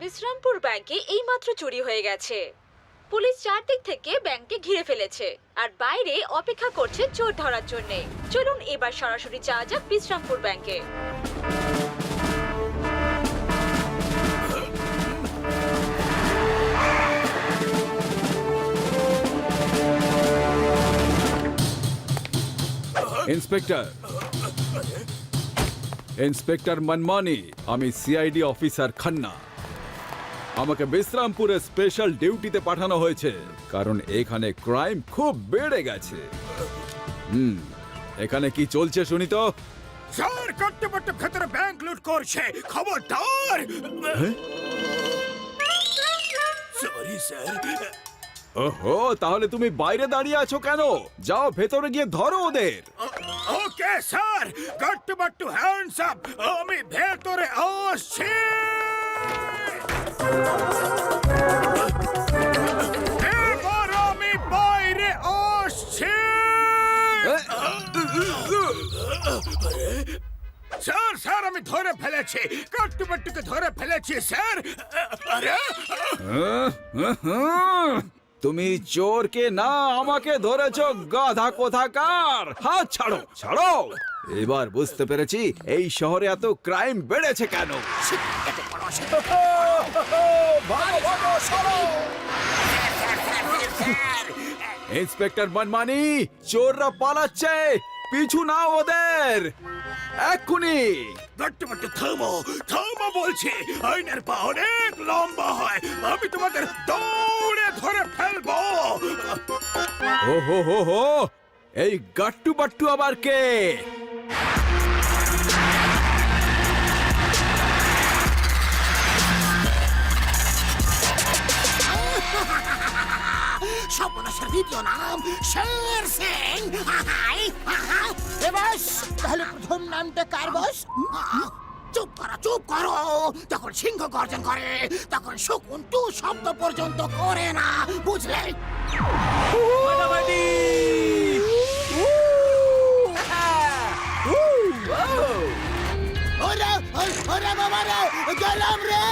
বিশ্রামপুর ব্যাংকে এইমাত্র চুরি হয়ে গেছে। পুলিশ চারদিক থেকে ব্যাংকে ঘিরে ফেলেছে আর বাইরে অপেক্ষা করছে চোর ধরার জন্য। চলুন এবার সরাসরি যাওয়া যাক বিশ্রামপুর ব্যাংকে। ইন্সপেক্টর মনমানি, আমি সিআইডি অফিসার খান্না। আমাকে বিশ্রামপুরে স্পেশাল ডিউটিতে পাঠানো হয়েছে কারণ এখানে ক্রাইম খুব বেড়ে গেছে। এখানে কি চলছে শুনি তো? স্যার, কর্তব্য ক্ষেত্রে ব্যাংক লুট করছে, খবরদার। Sorry sir. ওহো, তাহলে তুমি বাইরে দাঁড়িয়ে আছো কেন? যাও ভেতরে গিয়ে ধরো ওদের। ওকে স্যার, কর্তব্য হ্যান্ডস আপ। আমি ভেতরে আসছি। এবার আমি বাইরে আসছি। স্যার স্যার, আমি ধরে ফেলেছি, কর্তব্যকে ধরে ফেলেছি স্যার। আরে তুমি চোরকে না আমাকে ধরেছো, গাধা কোথাকার। হাত ছাড়ো, ছাড়ো। এবার বুঝতে পেরেছি এই শহরে এত ক্রাইম বেড়েছে কেন। ইন্সপেক্টর মনমানি, চোররা পালাচ্ছে, পিছু নাও ওদের এক্ষুনি। কর্তব্য থামো, থামো বলছি। আইনের পা অনেক লম্বা হয়, আমি তোমাদের দৌড়ে ধরে ফেলবো। ও হো হো হো, এই গাট্টু বাট্টু আবার কে? সর্বনাশের দ্বিতীয় নাম শের সিং। বস, তাহলে প্রথম নামটা কার বস? চুপ করো, চুপ করো। যখন সিংহ গর্জন করে তখন শকুন টু শব্দ পর্যন্ত করে না, বুঝলে? ওরে ওরে বাবা রে, গেলাম রে।